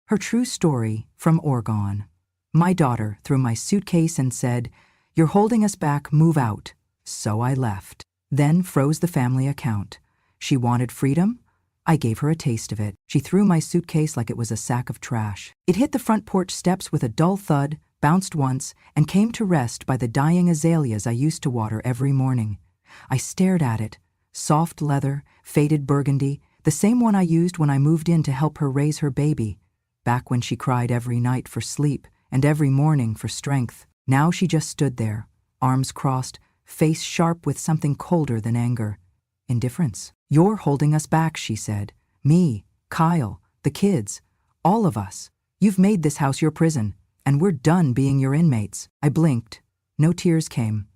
Her true story from Oregon. My daughter threw my suitcase and said, "You're holding us back, move out." So I left. Then froze the family account. She wanted freedom? I gave her a taste of it. She threw my suitcase like it was a sack of trash. It hit the front porch steps with a dull thud, bounced once, and came to rest by the dying azaleas I used to water every morning. I stared at it. Soft leather, faded burgundy, the same one I used when I moved in to help her raise her baby, back when she cried every night for sleep and every morning for strength. Now she just stood there, arms crossed, face sharp with something colder than anger. Indifference. "You're holding us back," she said. "Me, Kyle, the kids, all of us. You've made this house your prison, and we're done being your inmates." I blinked. No tears came.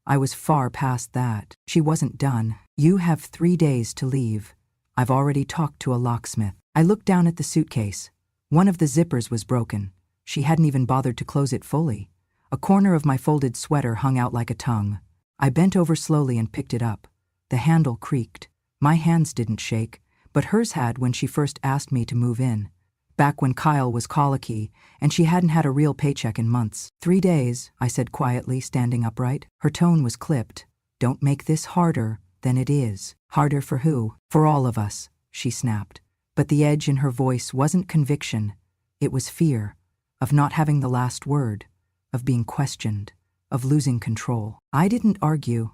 I was far past that. She wasn't done. "You have 3 days to leave. I've already talked to a locksmith." I looked down at the suitcase. One of the zippers was broken. She hadn't even bothered to close it fully. A corner of my folded sweater hung out like a tongue. I bent over slowly and picked it up. The handle creaked. My hands didn't shake, but hers had when she first asked me to move in. Back when Kyle was colicky, and she hadn't had a real paycheck in months. 3 days, I said quietly, standing upright. Her tone was clipped. "Don't make this harder than it is." "Harder for who?" "For all of us," she snapped. But the edge in her voice wasn't conviction. It was fear, of not having the last word, of being questioned, of losing control. I didn't argue.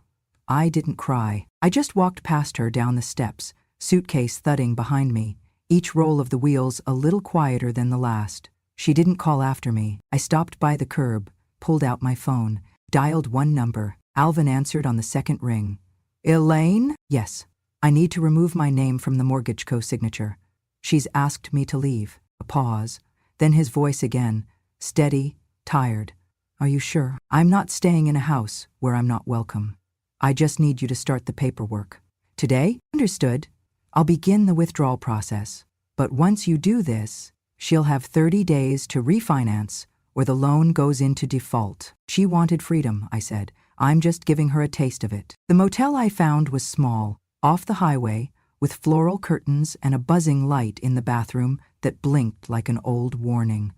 I didn't cry. I just walked past her down the steps, suitcase thudding behind me, each roll of the wheels a little quieter than the last. She didn't call after me. I stopped by the curb, pulled out my phone, dialed one number. Alvin answered on the second ring. "Elaine?" "Yes. I need to remove my name from the mortgage co-signature. She's asked me to leave." A pause. Then his voice again, steady, tired. "Are you sure? I'm not staying in a house where I'm not welcome. I just need you to start the paperwork." "Today?" "Understood. I'll begin the withdrawal process. But once you do this, she'll have 30 days to refinance or the loan goes into default." She wanted freedom, I said. I'm just giving her a taste of it. The motel I found was small, off the highway, with floral curtains and a buzzing light in the bathroom that blinked like an old warning.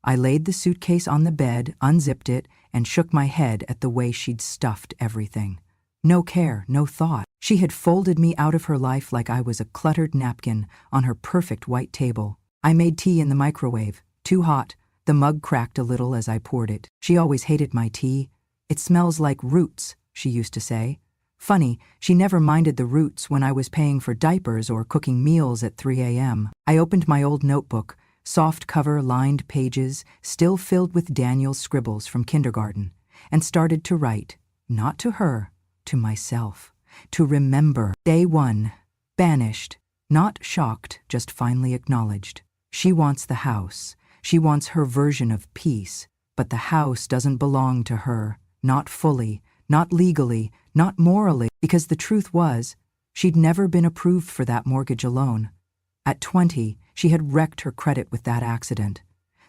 I laid the suitcase on the bed, unzipped it, and shook my head at the way she'd stuffed everything. No care, no thought. She had folded me out of her life like I was a cluttered napkin on her perfect white table. I made tea in the microwave, too hot. The mug cracked a little as I poured it. She always hated my tea. "It smells like roots," she used to say. Funny, she never minded the roots when I was paying for diapers or cooking meals at 3 a.m. I opened my old notebook, soft cover, lined pages, still filled with Daniel's scribbles from kindergarten, and started to write, not to her, to myself, to remember. Day 1. Banished, not shocked, just finally acknowledged. She wants the house. She wants her version of peace, but the house doesn't belong to her, not fully, not legally, not morally, because the truth was, she'd never been approved for that mortgage alone. At 20, she had wrecked her credit with that accident.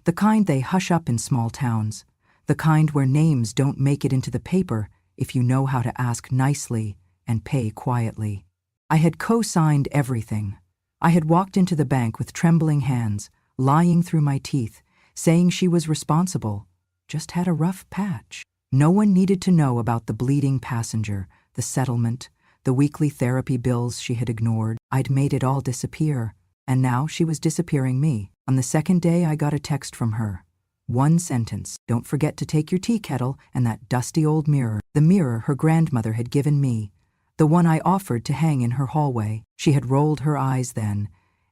The kind they hush up in small towns. The kind where names don't make it into the paper if you know how to ask nicely and pay quietly. I had co-signed everything. I had walked into the bank with trembling hands, lying through my teeth, saying she was responsible, just had a rough patch. No one needed to know about the bleeding passenger, the settlement, the weekly therapy bills she had ignored. I'd made it all disappear, and now she was disappearing me. On the second day, I got a text from her. One sentence: "Don't forget to take your tea kettle and that dusty old mirror." The mirror her grandmother had given me, the one I offered to hang in her hallway. She had rolled her eyes then.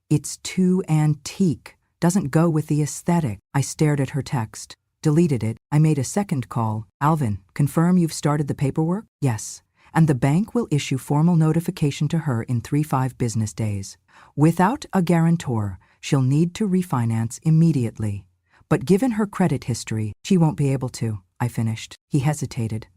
"It's too antique, doesn't go with the aesthetic." I stared at her text, deleted it. I made a second call. "Alvin, confirm you've started the paperwork?" "Yes, and the bank will issue formal notification to her in 3-5 business days. Without a guarantor, she'll need to refinance immediately. But given her credit history, she won't be able to," I finished. He hesitated.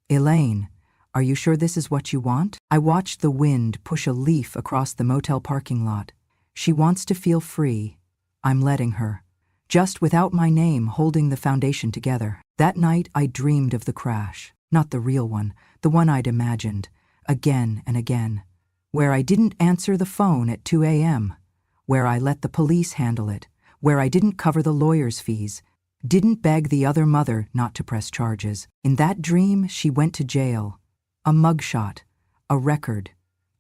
"Elaine, are you sure this is what you want?" I watched the wind push a leaf across the motel parking lot. She wants to feel free. I'm letting her. Just without my name holding the foundation together. That night I dreamed of the crash. Not the real one, the one I'd imagined, again and again. Where I didn't answer the phone at 2 a.m. Where I let the police handle it. where I didn't cover the lawyer's fees, didn't beg the other mother not to press charges. In that dream, she went to jail. A mugshot, a record,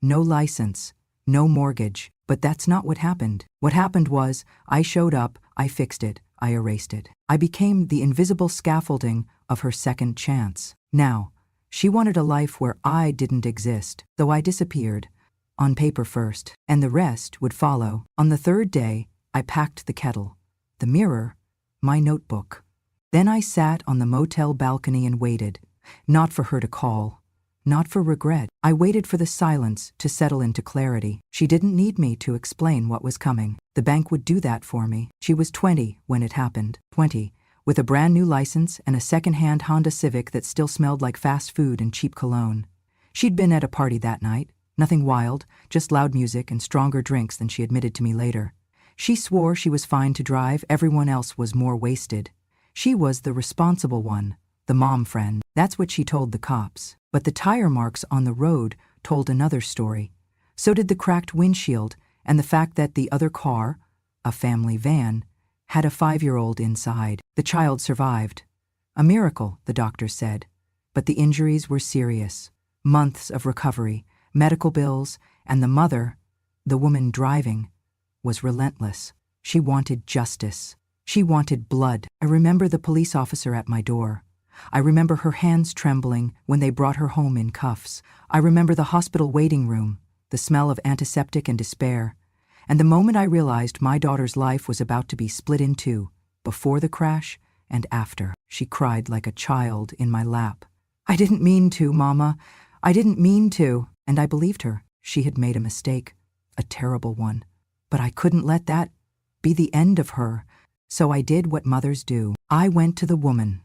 no license, no mortgage. But that's not what happened. What happened was, I showed up, I fixed it, I erased it. I became the invisible scaffolding of her second chance. Now, she wanted a life where I didn't exist, though I disappeared. On paper first, and the rest would follow. On the third day, I packed the kettle, the mirror, my notebook. Then I sat on the motel balcony and waited, not for her to call, not for regret. I waited for the silence to settle into clarity. She didn't need me to explain what was coming. The bank would do that for me. She was 20 when it happened. 20, with a brand new license and a second-hand Honda Civic that still smelled like fast food and cheap cologne. She'd been at a party that night. Nothing wild, just loud music and stronger drinks than she admitted to me later. She swore she was fine to drive, everyone else was more wasted. She was the responsible one, the mom friend. That's what she told the cops. But the tire marks on the road told another story. So did the cracked windshield and the fact that the other car, a family van, had a 5-year-old inside. The child survived. A miracle, the doctor said. But the injuries were serious. Months of recovery, medical bills, and the mother, the woman driving, was relentless. She wanted justice. She wanted blood. I remember the police officer at my door. I remember her hands trembling when they brought her home in cuffs. I remember the hospital waiting room, the smell of antiseptic and despair. And the moment I realized my daughter's life was about to be split in two, before the crash and after. She cried like a child in my lap. I didn't mean to, Mama. I didn't mean to. And I believed her. She had made a mistake, a terrible one. But I couldn't let that be the end of her. So I did what mothers do. I went to the woman.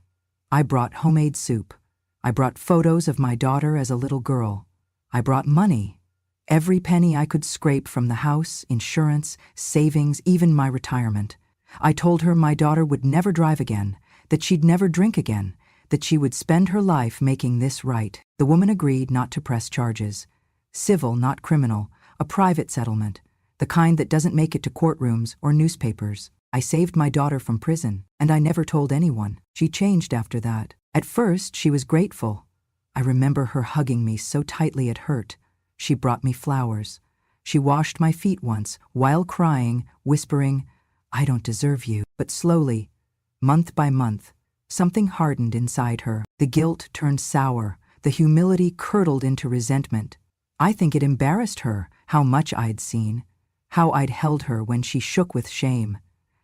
I brought homemade soup. I brought photos of my daughter as a little girl. I brought money. Every penny I could scrape from the house, insurance, savings, even my retirement. I told her my daughter would never drive again, that she'd never drink again, that she would spend her life making this right. The woman agreed not to press charges. Civil, not criminal, a private settlement, the kind that doesn't make it to courtrooms or newspapers. I saved my daughter from prison, and I never told anyone. She changed after that. At first, she was grateful. I remember her hugging me so tightly it hurt. She brought me flowers. She washed my feet once, while crying, whispering, "I don't deserve you." But slowly, month by month, something hardened inside her. The guilt turned sour. The humility curdled into resentment. I think it embarrassed her, how much I'd seen, how I'd held her when she shook with shame,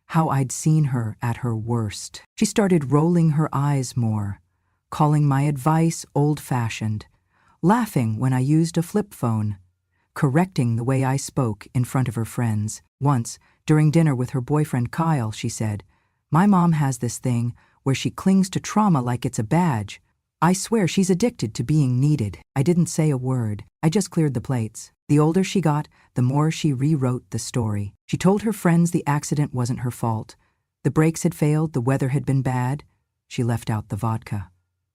how I'd seen her at her worst. She started rolling her eyes more, calling my advice old-fashioned, laughing when I used a flip phone, correcting the way I spoke in front of her friends. Once, during dinner with her boyfriend Kyle, she said, "My mom has this thing where she clings to trauma like it's a badge. I swear she's addicted to being needed." I didn't say a word. I just cleared the plates. The older she got, the more she rewrote the story. She told her friends the accident wasn't her fault. The brakes had failed, the weather had been bad. She left out the vodka,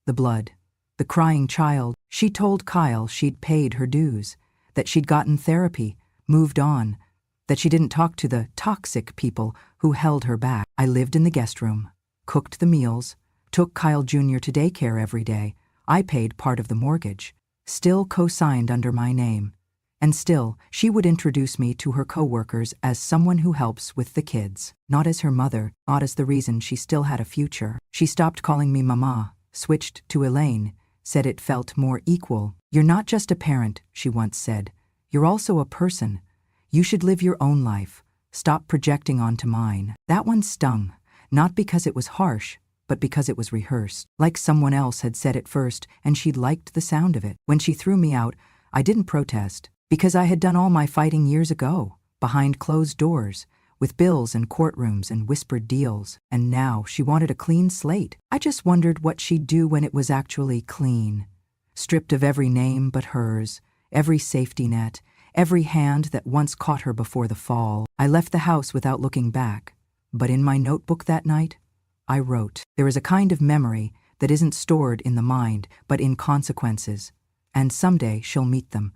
the blood, the crying child. She told Kyle she'd paid her dues, that she'd gotten therapy, moved on, that she didn't talk to the toxic people who held her back. I lived in the guest room, cooked the meals, took Kyle Jr. to daycare every day. I paid part of the mortgage, still co-signed under my name. And still, she would introduce me to her co-workers as someone who helps with the kids, not as her mother, not as the reason she still had a future. She stopped calling me Mama, switched to Elaine, said it felt more equal. "You're not just a parent," she once said. "You're also a person. You should live your own life. Stop projecting onto mine." That one stung, not because it was harsh, but because it was rehearsed. Like someone else had said it first, and she'd liked the sound of it. When she threw me out, I didn't protest, because I had done all my fighting years ago, behind closed doors, with bills and courtrooms and whispered deals. And now she wanted a clean slate. I just wondered what she'd do when it was actually clean. Stripped of every name but hers, every safety net, every hand that once caught her before the fall. I left the house without looking back, but in my notebook that night, I wrote, "There is a kind of memory that isn't stored in the mind, but in consequences, and someday she'll meet them.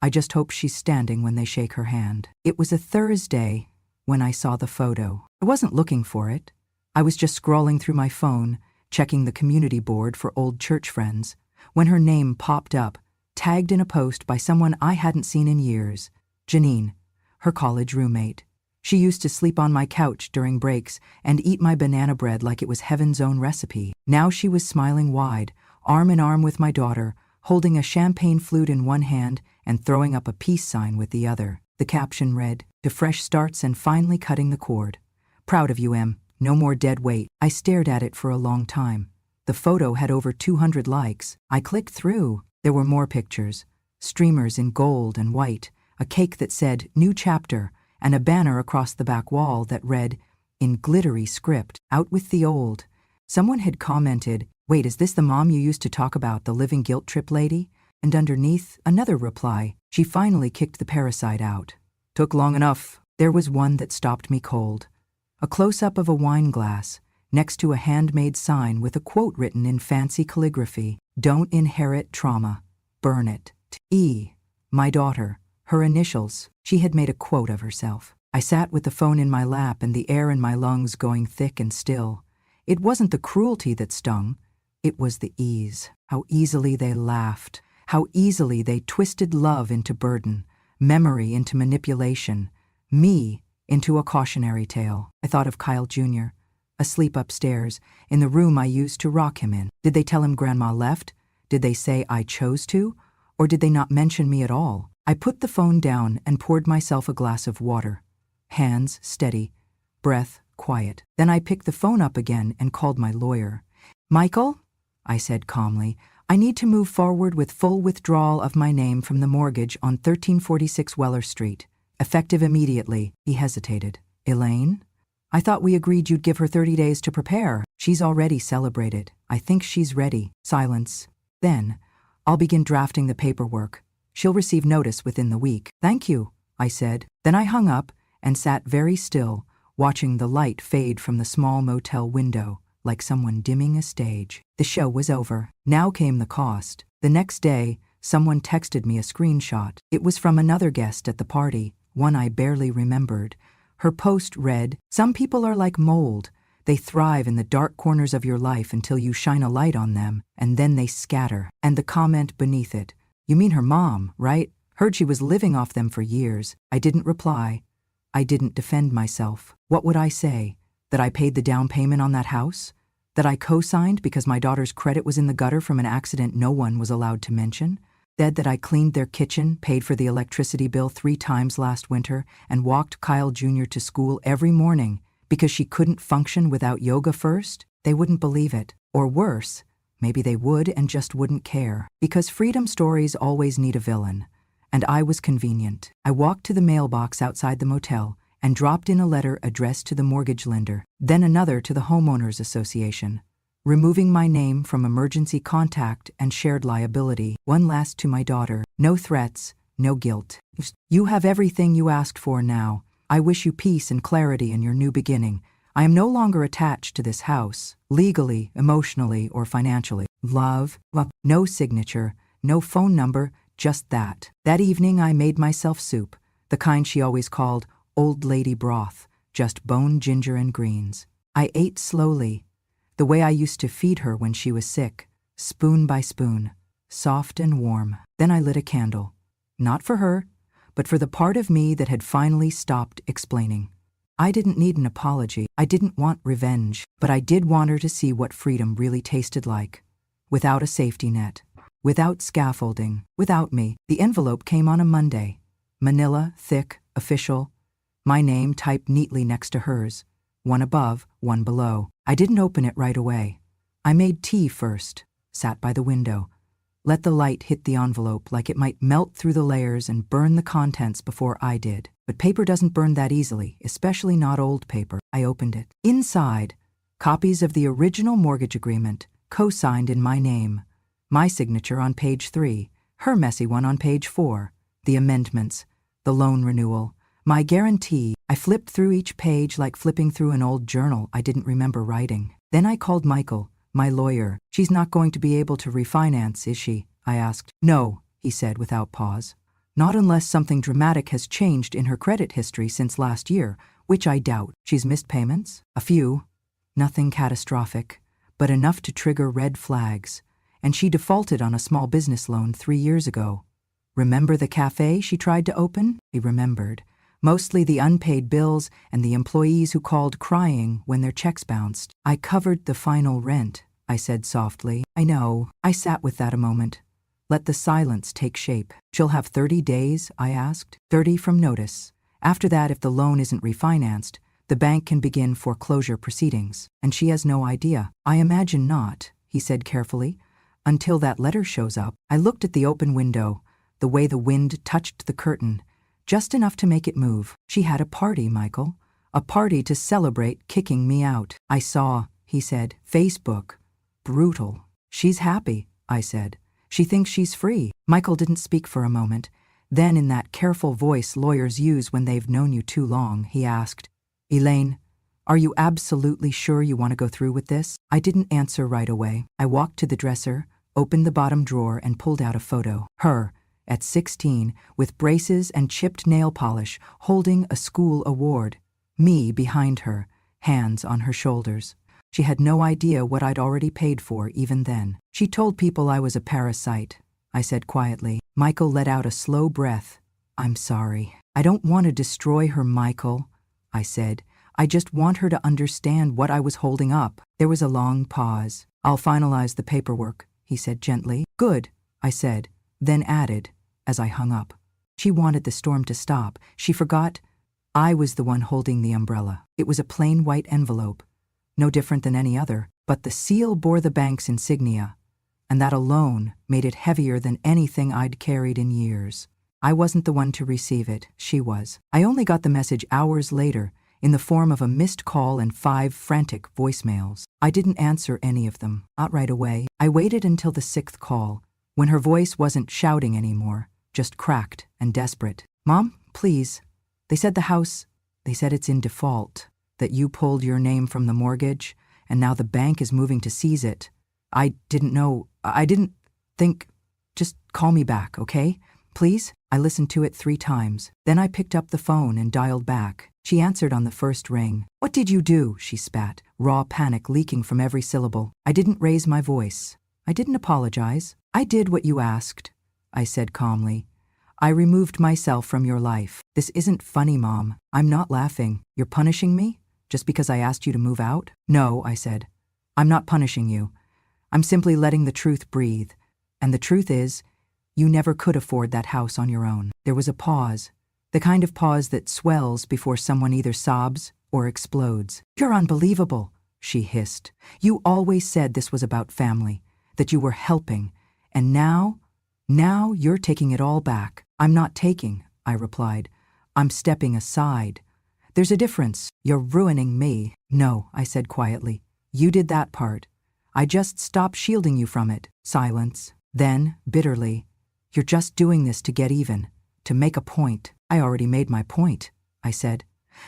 I just hope she's standing when they shake her hand." It was a Thursday, when I saw the photo. I wasn't looking for it. I was just scrolling through my phone, checking the community board for old church friends, when her name popped up, tagged in a post by someone I hadn't seen in years. Janine, her college roommate. She used to sleep on my couch during breaks and eat my banana bread like it was heaven's own recipe. Now she was smiling wide, arm in arm with my daughter, holding a champagne flute in one hand and throwing up a peace sign with the other. The caption read, "To fresh starts and finally cutting the cord. Proud of you, Em. No more dead weight." I stared at it for a long time. The photo had over 200 likes. I clicked through. There were more pictures. Streamers in gold and white, a cake that said, "New Chapter," and a banner across the back wall that read, in glittery script, "Out with the old." Someone had commented, "Wait, is this the mom you used to talk about, the living guilt trip lady?" And underneath, another reply, "She finally kicked the parasite out. Took long enough." There was one that stopped me cold. A close-up of a wine glass, next to a handmade sign with a quote written in fancy calligraphy, "Don't inherit trauma. Burn it." E. My daughter. Her initials. She had made a quote of herself. I sat with the phone in my lap and the air in my lungs going thick and still. It wasn't the cruelty that stung. It was the ease. How easily they laughed. How easily they twisted love into burden, memory into manipulation, me into a cautionary tale. I thought of Kyle Jr., asleep upstairs, in the room I used to rock him in. Did they tell him Grandma left? Did they say I chose to? Or did they not mention me at all? I put the phone down and poured myself a glass of water. Hands steady, breath quiet. Then I picked the phone up again and called my lawyer. "Michael," I said calmly, "I need to move forward with full withdrawal of my name from the mortgage on 1346 Weller Street. Effective immediately." He hesitated. "Elaine? I thought we agreed you'd give her 30 days to prepare." "She's already celebrated. I think she's ready." Silence. "Then, I'll begin drafting the paperwork. She'll receive notice within the week." "Thank you," I said. Then I hung up and sat very still, watching the light fade from the small motel window, like someone dimming a stage. The show was over. Now came the cost. The next day, someone texted me a screenshot. It was from another guest at the party, one I barely remembered. Her post read, "Some people are like mold. They thrive in the dark corners of your life until you shine a light on them, and then they scatter." And the comment beneath it, "You mean her mom, right? Heard she was living off them for years." I didn't reply. I didn't defend myself. What would I say? That I paid the down payment on that house? That I co-signed because my daughter's credit was in the gutter from an accident no one was allowed to mention? That I cleaned their kitchen, paid for the electricity bill 3 times last winter, and walked Kyle Jr. to school every morning because she couldn't function without yoga first? They wouldn't believe it. Or worse, maybe they would and just wouldn't care. Because freedom stories always need a villain. And I was convenient. I walked to the mailbox outside the motel and dropped in a letter addressed to the mortgage lender, then another to the homeowners association, removing my name from emergency contact and shared liability. One last to my daughter. No threats, no guilt. "You have everything you asked for now. I wish you peace and clarity in your new beginning. I am no longer attached to this house, legally, emotionally, or financially. Love." No signature, no phone number, just that. That evening I made myself soup, the kind she always called old lady broth, just bone, ginger, and greens. I ate slowly, the way I used to feed her when she was sick, spoon by spoon, soft and warm. Then I lit a candle. Not for her, but for the part of me that had finally stopped explaining. I didn't need an apology. I didn't want revenge, but I did want her to see what freedom really tasted like. Without a safety net. Without scaffolding. Without me. The envelope came on a Monday. Manila, thick, official. My name typed neatly next to hers. One above, one below. I didn't open it right away. I made tea first. Sat by the window. Let the light hit the envelope like it might melt through the layers and burn the contents before I did. But paper doesn't burn that easily, especially not old paper. I opened it. Inside, copies of the original mortgage agreement, co-signed in my name. My signature on page 3, her messy one on page 4. The amendments, the loan renewal, my guarantee. I flipped through each page like flipping through an old journal I didn't remember writing. Then I called Michael, my lawyer. "She's not going to be able to refinance, is she?" I asked. "No," he said without pause. "Not unless something dramatic has changed in her credit history since last year, which I doubt. She's missed payments? A few. Nothing catastrophic, but enough to trigger red flags. And she defaulted on a small business loan 3 years ago. Remember the cafe she tried to open? He remembered. Mostly the unpaid bills and the employees who called crying when their checks bounced. I covered the final rent, I said softly. I know. I sat with that a moment. Let the silence take shape. She'll have 30 days, I asked. 30 from notice. After that, if the loan isn't refinanced, the bank can begin foreclosure proceedings. And she has no idea. I imagine not, he said carefully. Until that letter shows up. I looked at the open window, the way the wind touched the curtain, just enough to make it move. She had a party, Michael. A party to celebrate kicking me out. I saw, he said. Facebook. Brutal. She's happy, I said. She thinks she's free. Michael didn't speak for a moment. Then in that careful voice lawyers use when they've known you too long, he asked, Elaine, are you absolutely sure you want to go through with this? I didn't answer right away. I walked to the dresser, opened the bottom drawer and pulled out a photo. Her, at 16, with braces and chipped nail polish, holding a school award. Me behind her, hands on her shoulders. She had no idea what I'd already paid for even then. She told people I was a parasite, I said quietly. Michael let out a slow breath. I'm sorry. I don't want to destroy her, Michael, I said. I just want her to understand what I was holding up. There was a long pause. I'll finalize the paperwork, he said gently. Good, I said, then added, as I hung up. She wanted the storm to stop. She forgot I was the one holding the umbrella. It was a plain white envelope, no different than any other, but the seal bore the bank's insignia, and that alone made it heavier than anything I'd carried in years. I wasn't the one to receive it, she was. I only got the message hours later, in the form of a missed call and 5 frantic voicemails. I didn't answer any of them, not right away. I waited until the 6th call, when her voice wasn't shouting anymore, just cracked and desperate. Mom, please. They said it's in default, that you pulled your name from the mortgage, and now the bank is moving to seize it. I didn't think, just call me back, okay? Please? I listened to it 3 times. Then I picked up the phone and dialed back. She answered on the first ring. What did you do? She spat, raw panic leaking from every syllable. I didn't raise my voice. I didn't apologize. I did what you asked, I said calmly. I removed myself from your life. This isn't funny, Mom. I'm not laughing. You're punishing me? Just because I asked you to move out? No, I said. I'm not punishing you. I'm simply letting the truth breathe. And the truth is, you never could afford that house on your own. There was a pause, the kind of pause that swells before someone either sobs or explodes. You're unbelievable, she hissed. You always said this was about family, that you were helping, and now you're taking it all back. I'm not taking, I replied. I'm stepping aside. There's a difference. You're ruining me. No, I said quietly. You did that part. I just stopped shielding you from it. Silence. Then, bitterly, you're just doing this to get even, to make a point. I already made my point, I said.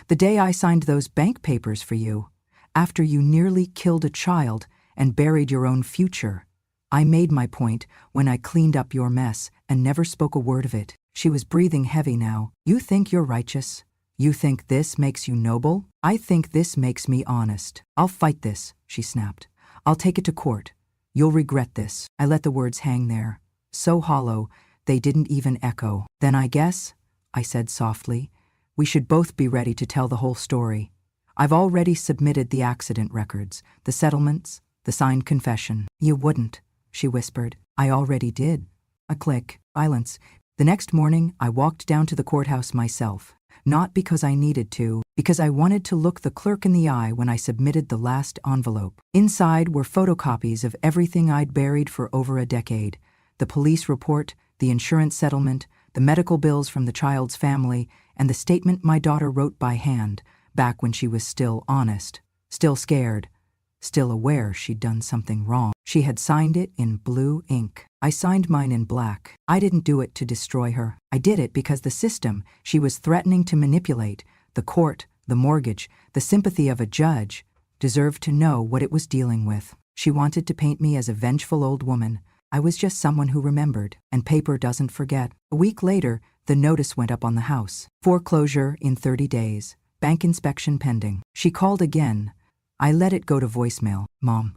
The day I signed those bank papers for you, after you nearly killed a child and buried your own future. I made my point when I cleaned up your mess and never spoke a word of it. She was breathing heavy now. You think you're righteous? You think this makes you noble? I think this makes me honest. I'll fight this, she snapped. I'll take it to court. You'll regret this. I let the words hang there, so hollow they didn't even echo. Then I guess, I said softly, we should both be ready to tell the whole story. I've already submitted the accident records, the settlements, the signed confession. You wouldn't, she whispered. I already did. A click, silence. The next morning, I walked down to the courthouse myself. Not because I needed to, because I wanted to look the clerk in the eye when I submitted the last envelope. Inside were photocopies of everything I'd buried for over a decade. The police report, the insurance settlement, the medical bills from the child's family, and the statement my daughter wrote by hand, back when she was still honest, still scared, still aware she'd done something wrong. She had signed it in blue ink. I signed mine in black. I didn't do it to destroy her. I did it because the system she was threatening to manipulate, the court, the mortgage, the sympathy of a judge, deserved to know what it was dealing with. She wanted to paint me as a vengeful old woman. I was just someone who remembered, and paper doesn't forget. A week later, the notice went up on the house. Foreclosure in 30 days. Bank inspection pending. She called again. I let it go to voicemail. Mom,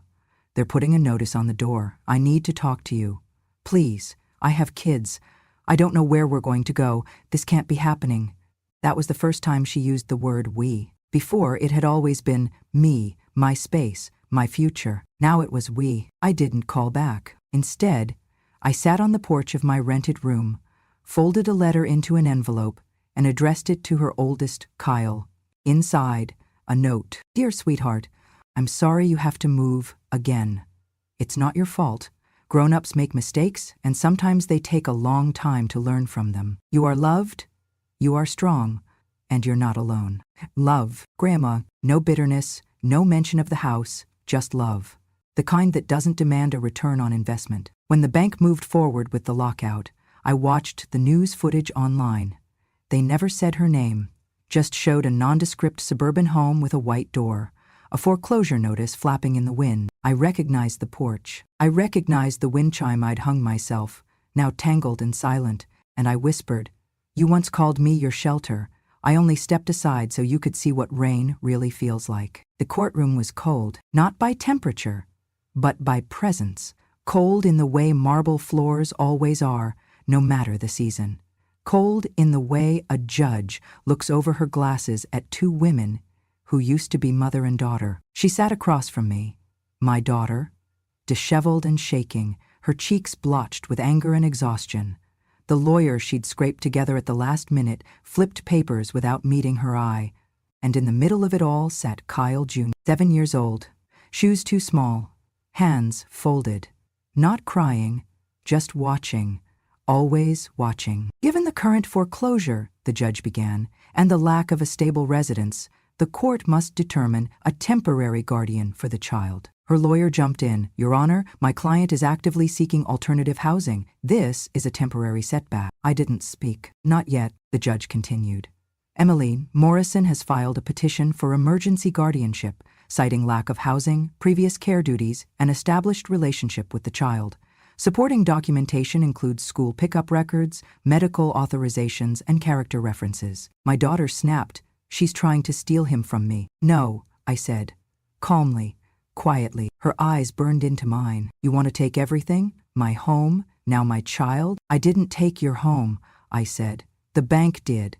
they're putting a notice on the door. I need to talk to you. Please, I have kids. I don't know where we're going to go. This can't be happening. That was the first time she used the word we. Before, it had always been me, my space, my future. Now it was we. I didn't call back. Instead, I sat on the porch of my rented room, folded a letter into an envelope, and addressed it to her oldest, Kyle. Inside, a note. Dear sweetheart, I'm sorry you have to move again. It's not your fault. Grown-ups make mistakes, and sometimes they take a long time to learn from them. You are loved, you are strong, and you're not alone. Love, Grandma. No bitterness, no mention of the house, just love. The kind that doesn't demand a return on investment. When the bank moved forward with the lockout, I watched the news footage online. They never said her name, just showed a nondescript suburban home with a white door, a foreclosure notice flapping in the wind. I recognized the porch. I recognized the wind chime I'd hung myself, now tangled and silent, and I whispered, "You once called me your shelter. I only stepped aside so you could see what rain really feels like." The courtroom was cold, not by temperature, but by presence. Cold in the way marble floors always are, no matter the season. Cold in the way a judge looks over her glasses at two women who used to be mother and daughter. She sat across from me, my daughter, disheveled and shaking, her cheeks blotched with anger and exhaustion. The lawyer she'd scraped together at the last minute flipped papers without meeting her eye, and in the middle of it all sat Kyle Jr., 7 years old, shoes too small, hands folded, not crying, just watching, always watching. Given the current foreclosure, the judge began, and the lack of a stable residence, the court must determine a temporary guardian for the child. Her lawyer jumped in. "Your Honor, my client is actively seeking alternative housing. This is a temporary setback." I didn't speak. "Not yet," the judge continued. "Emily, Morrison has filed a petition for emergency guardianship, citing lack of housing, previous care duties, and established relationship with the child. Supporting documentation includes school pickup records, medical authorizations, and character references." My daughter snapped. "She's trying to steal him from me." "No," I said, calmly, quietly. Her eyes burned into mine. "You want to take everything? My home, now my child?" "I didn't take your home," I said. "The bank did.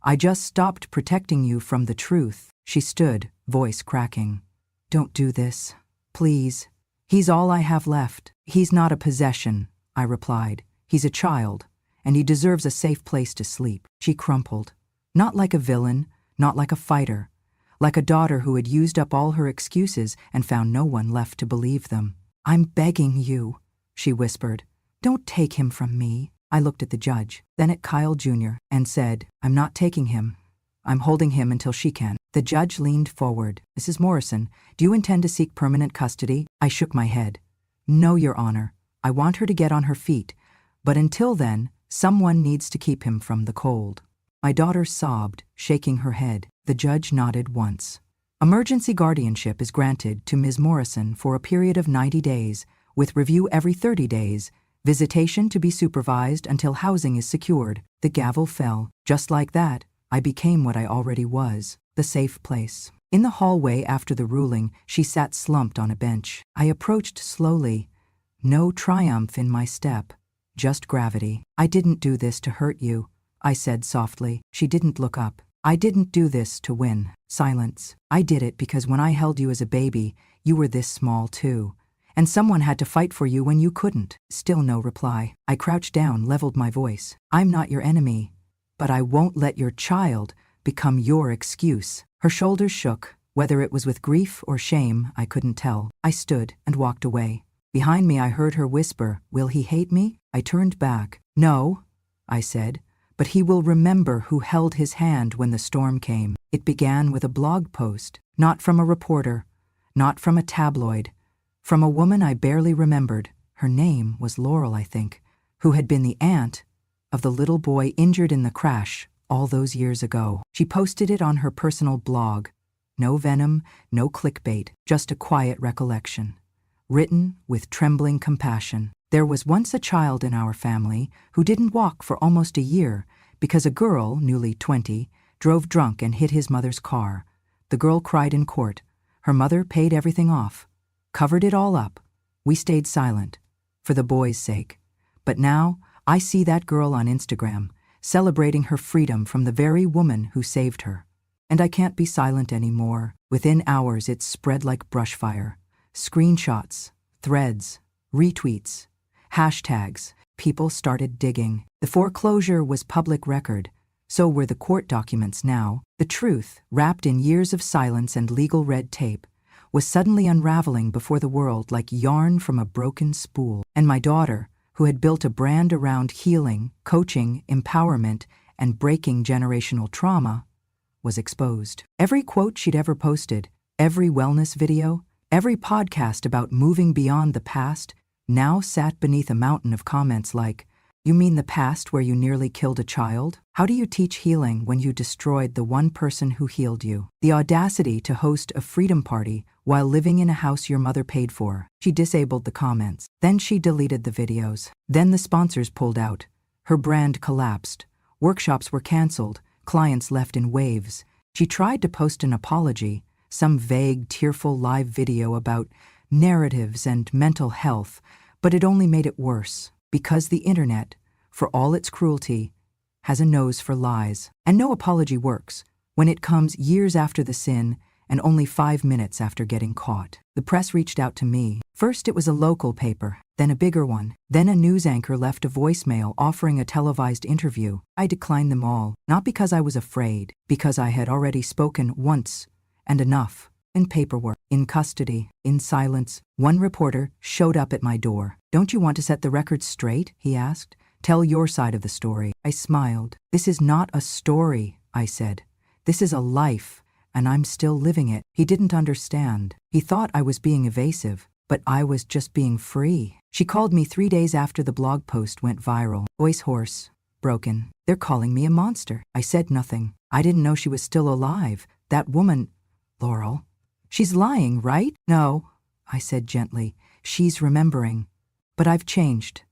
I just stopped protecting you from the truth." She stood, voice cracking. "Don't do this. Please. He's all I have left." "He's not a possession," I replied. "He's a child, and he deserves a safe place to sleep." She crumpled. Not like a villain, not like a fighter, like a daughter who had used up all her excuses and found no one left to believe them. "I'm begging you," she whispered. "Don't take him from me." I looked at the judge, then at Kyle Jr., and said, "I'm not taking him. I'm holding him until she can." The judge leaned forward. "Mrs. Morrison, do you intend to seek permanent custody?" I shook my head. "No, Your Honor. I want her to get on her feet, but until then, someone needs to keep him from the cold." My daughter sobbed, shaking her head. The judge nodded once. "Emergency guardianship is granted to Ms. Morrison for a period of 90 days, with review every 30 days, visitation to be supervised until housing is secured." The gavel fell. Just like that, I became what I already was, the safe place. In the hallway after the ruling, she sat slumped on a bench. I approached slowly. No triumph in my step, just gravity. "I didn't do this to hurt you," I said softly. She didn't look up. "I didn't do this to win." Silence. "I did it because when I held you as a baby, you were this small too. And someone had to fight for you when you couldn't." Still no reply. I crouched down, leveled my voice. "I'm not your enemy, but I won't let your child become your excuse." Her shoulders shook. Whether it was with grief or shame, I couldn't tell. I stood and walked away. Behind me I heard her whisper, "Will he hate me?" I turned back. "No," I said, "but he will remember who held his hand when the storm came." It began with a blog post, not from a reporter, not from a tabloid, from a woman I barely remembered. Her name was Laurel, I think, who had been the aunt of the little boy injured in the crash all those years ago. She posted it on her personal blog. No venom, no clickbait, just a quiet recollection, written with trembling compassion. "There was once a child in our family who didn't walk for almost a year because a girl, newly 20, drove drunk and hit his mother's car. The girl cried in court. Her mother paid everything off, covered it all up. We stayed silent, for the boy's sake. But now, I see that girl on Instagram, celebrating her freedom from the very woman who saved her. And I can't be silent anymore. Within hours, it spread like brushfire. Screenshots, threads, retweets, hashtags. People started digging. The foreclosure was public record. So were the court documents now. The truth, wrapped in years of silence and legal red tape, was suddenly unraveling before the world like yarn from a broken spool. And my daughter, who had built a brand around healing, coaching, empowerment, and breaking generational trauma, was exposed. Every quote she'd ever posted, every wellness video, every podcast about moving beyond the past, now sat beneath a mountain of comments like, "You mean the past where you nearly killed a child? How do you teach healing when you destroyed the one person who healed you?" The audacity to host a freedom party while living in a house your mother paid for. She disabled the comments. Then she deleted the videos. Then the sponsors pulled out. Her brand collapsed. Workshops were canceled. Clients left in waves. She tried to post an apology, some vague, tearful live video about narratives and mental health, but it only made it worse. Because the internet, for all its cruelty, has a nose for lies. And no apology works when it comes years after the sin and only 5 minutes after getting caught. The press reached out to me. First it was a local paper, then a bigger one. Then a news anchor left a voicemail offering a televised interview. I declined them all, not because I was afraid, because I had already spoken once and enough. In paperwork, in custody, in silence. One reporter showed up at my door. "Don't you want to set the record straight?" he asked. "Tell your side of the story." I smiled. "This is not a story," I said. "This is a life, and I'm still living it." He didn't understand. He thought I was being evasive, but I was just being free. She called me 3 days after the blog post went viral. Voice hoarse, broken. "They're calling me a monster." I said nothing. I didn't know she was still alive. That woman, Laurel. "She's lying, right?" "No," I said gently. "She's remembering. But I've changed.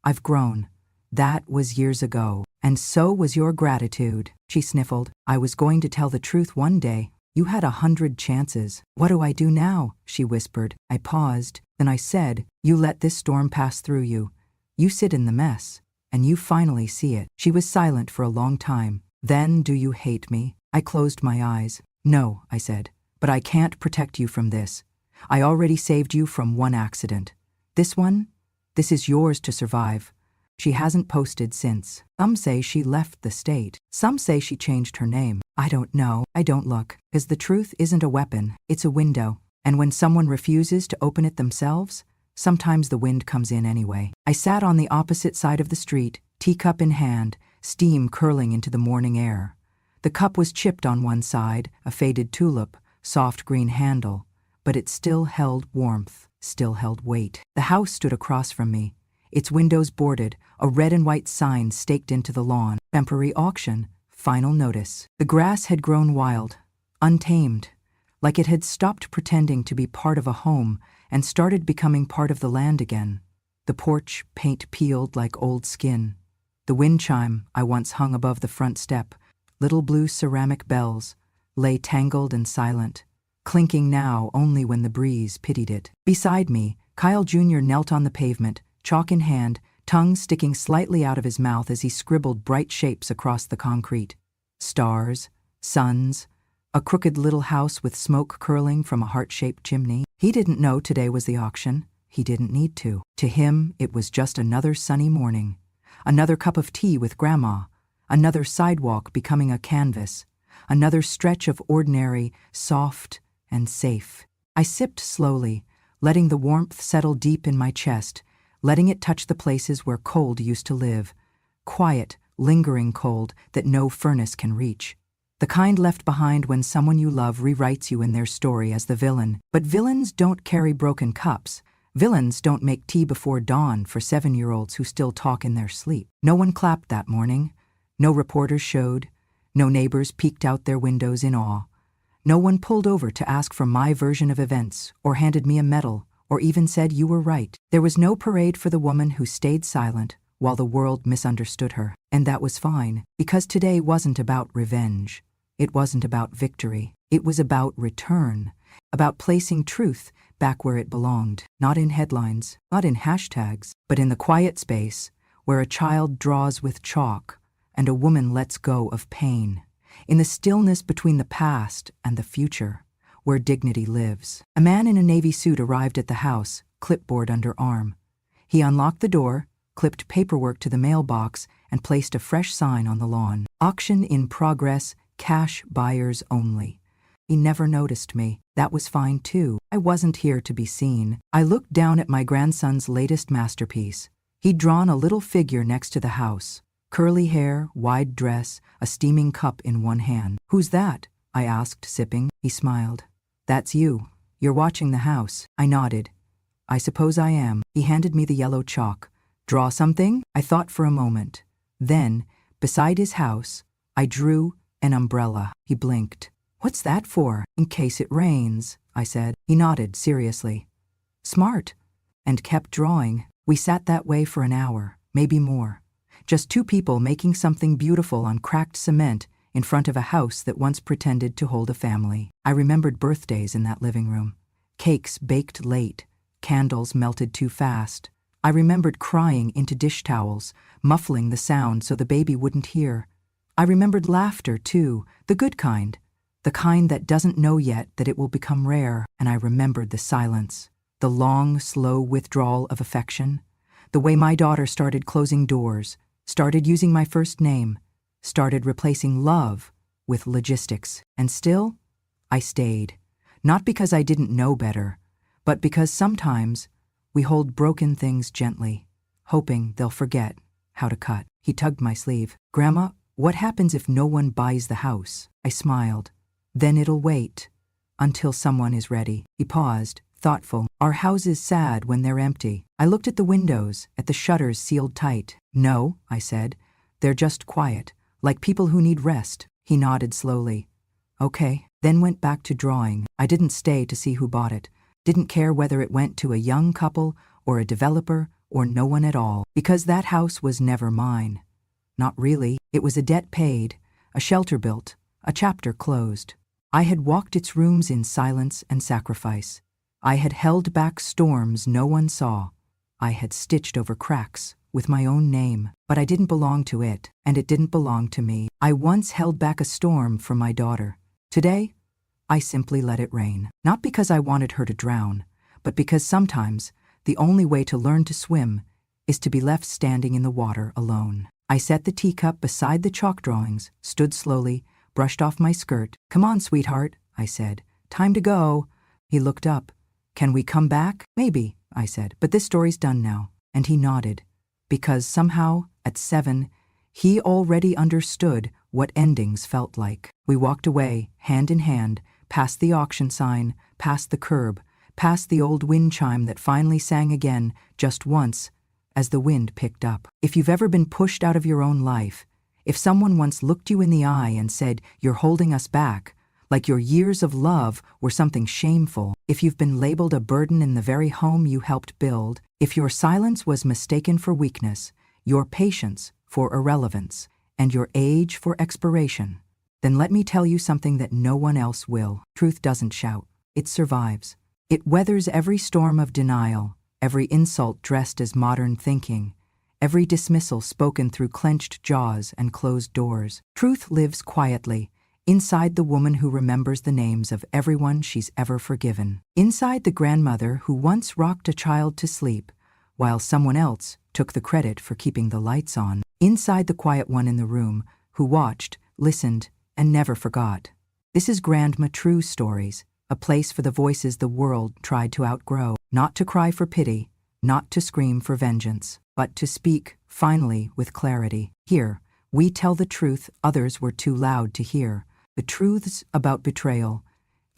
I've grown. That was years ago. And so was your gratitude." She sniffled. "I was going to tell the truth one day. You had 100 chances." "What do I do now?" she whispered. I paused. Then I said, "You let this storm pass through you. You sit in the mess, and you finally see it." She was silent for a long time. "Then do you hate me?" I closed my eyes. "No," I said. "But I can't protect you from this. I already saved you from one accident. This one? This is yours to survive." She hasn't posted since. Some say she left the state. Some say she changed her name. I don't know. I don't look. Because the truth isn't a weapon. It's a window. And when someone refuses to open it themselves, sometimes the wind comes in anyway. I sat on the opposite side of the street, teacup in hand, steam curling into the morning air. The cup was chipped on one side, a faded tulip, soft green handle, but it still held warmth, still held weight. The house stood across from me, its windows boarded, a red and white sign staked into the lawn. Temporary auction, final notice. The grass had grown wild, untamed, like it had stopped pretending to be part of a home and started becoming part of the land again. The porch, paint peeled like old skin. The wind chime I once hung above the front step, little blue ceramic bells, lay tangled and silent, clinking now only when the breeze pitied it. Beside me, Kyle Jr. knelt on the pavement, chalk in hand, tongue sticking slightly out of his mouth as he scribbled bright shapes across the concrete. Stars, suns, a crooked little house with smoke curling from a heart-shaped chimney. He didn't know today was the auction. He didn't need to. To him, it was just another sunny morning, another cup of tea with Grandma, another sidewalk becoming a canvas, another stretch of ordinary, soft, and safe. I sipped slowly, letting the warmth settle deep in my chest, letting it touch the places where cold used to live. Quiet, lingering cold that no furnace can reach. The kind left behind when someone you love rewrites you in their story as the villain. But villains don't carry broken cups. Villains don't make tea before dawn for 7-year-olds who still talk in their sleep. No one clapped that morning. No reporters showed. No neighbors peeked out their windows in awe. No one pulled over to ask for my version of events, or handed me a medal, or even said you were right. There was no parade for the woman who stayed silent while the world misunderstood her. And that was fine, because today wasn't about revenge. It wasn't about victory. It was about return, about placing truth back where it belonged, not in headlines, not in hashtags, but in the quiet space where a child draws with chalk and a woman lets go of pain, in the stillness between the past and the future, where dignity lives. A man in a navy suit arrived at the house, clipboard under arm. He unlocked the door, clipped paperwork to the mailbox, and placed a fresh sign on the lawn. Auction in progress, cash buyers only. He never noticed me. That was fine too. I wasn't here to be seen. I looked down at my grandson's latest masterpiece. He'd drawn a little figure next to the house. Curly hair, wide dress, a steaming cup in one hand. "Who's that?" I asked, sipping. He smiled. "That's you. You're watching the house." I nodded. "I suppose I am." He handed me the yellow chalk. "Draw something?" I thought for a moment. Then, beside his house, I drew an umbrella. He blinked. "What's that for?" "In case it rains," I said. He nodded seriously. "Smart," and kept drawing. We sat that way for an hour, maybe more. Just two people making something beautiful on cracked cement in front of a house that once pretended to hold a family. I remembered birthdays in that living room. Cakes baked late, candles melted too fast. I remembered crying into dish towels, muffling the sound so the baby wouldn't hear. I remembered laughter too, the good kind, the kind that doesn't know yet that it will become rare. And I remembered the silence, the long, slow withdrawal of affection, the way my daughter started closing doors, started using my first name, started replacing love with logistics. And still, I stayed. Not because I didn't know better, but because sometimes we hold broken things gently, hoping they'll forget how to cut. He tugged my sleeve. "Grandma, what happens if no one buys the house?" I smiled. "Then it'll wait until someone is ready." He paused, thoughtful. "Are houses sad when they're empty?" I looked at the windows, at the shutters sealed tight. "No," I said. "They're just quiet, like people who need rest." He nodded slowly. "Okay," then went back to drawing. I didn't stay to see who bought it. Didn't care whether it went to a young couple or a developer or no one at all, because that house was never mine. Not really. It was a debt paid, a shelter built, a chapter closed. I had walked its rooms in silence and sacrifice. I had held back storms no one saw. I had stitched over cracks with my own name, but I didn't belong to it, and it didn't belong to me. I once held back a storm for my daughter. Today, I simply let it rain. Not because I wanted her to drown, but because sometimes the only way to learn to swim is to be left standing in the water alone. I set the teacup beside the chalk drawings, stood slowly, brushed off my skirt. "Come on, sweetheart," I said. "Time to go." He looked up. "Can we come back?" "Maybe," I said, "but this story's done now." And he nodded, because somehow, at 7, he already understood what endings felt like. We walked away, hand in hand, past the auction sign, past the curb, past the old wind chime that finally sang again, just once, as the wind picked up. If you've ever been pushed out of your own life, if someone once looked you in the eye and said, "You're holding us back," like your years of love were something shameful, if you've been labeled a burden in the very home you helped build, if your silence was mistaken for weakness, your patience for irrelevance, and your age for expiration, then let me tell you something that no one else will. Truth doesn't shout. It survives. It weathers every storm of denial, every insult dressed as modern thinking, every dismissal spoken through clenched jaws and closed doors. Truth lives quietly, inside the woman who remembers the names of everyone she's ever forgiven. Inside the grandmother who once rocked a child to sleep, while someone else took the credit for keeping the lights on. Inside the quiet one in the room who watched, listened, and never forgot. This is Grandma True Stories, a place for the voices the world tried to outgrow, not to cry for pity, not to scream for vengeance, but to speak, finally, with clarity. Here, we tell the truth others were too loud to hear, the truths about betrayal,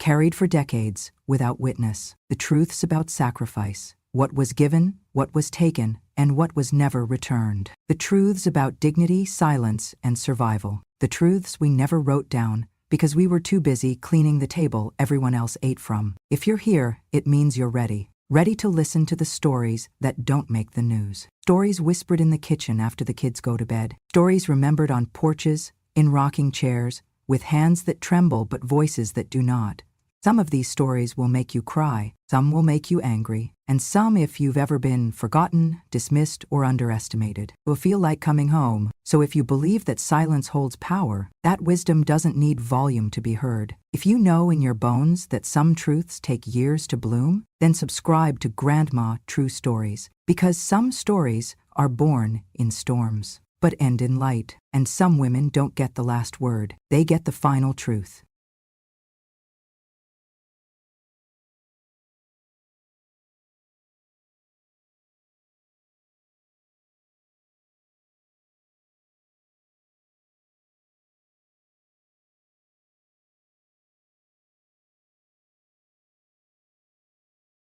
carried for decades without witness, the truths about sacrifice, what was given, what was taken, and what was never returned, the truths about dignity, silence, and survival, the truths we never wrote down because we were too busy cleaning the table everyone else ate from. If you're here, it means you're ready. Ready to listen to the stories that don't make the news. Stories whispered in the kitchen after the kids go to bed. Stories remembered on porches, in rocking chairs, with hands that tremble but voices that do not. Some of these stories will make you cry, some will make you angry, and some, if you've ever been forgotten, dismissed, or underestimated, will feel like coming home. So if you believe that silence holds power, that wisdom doesn't need volume to be heard. If you know in your bones that some truths take years to bloom, then subscribe to Grandma True Stories, because some stories are born in storms, but end in light. And some women don't get the last word, they get the final truth.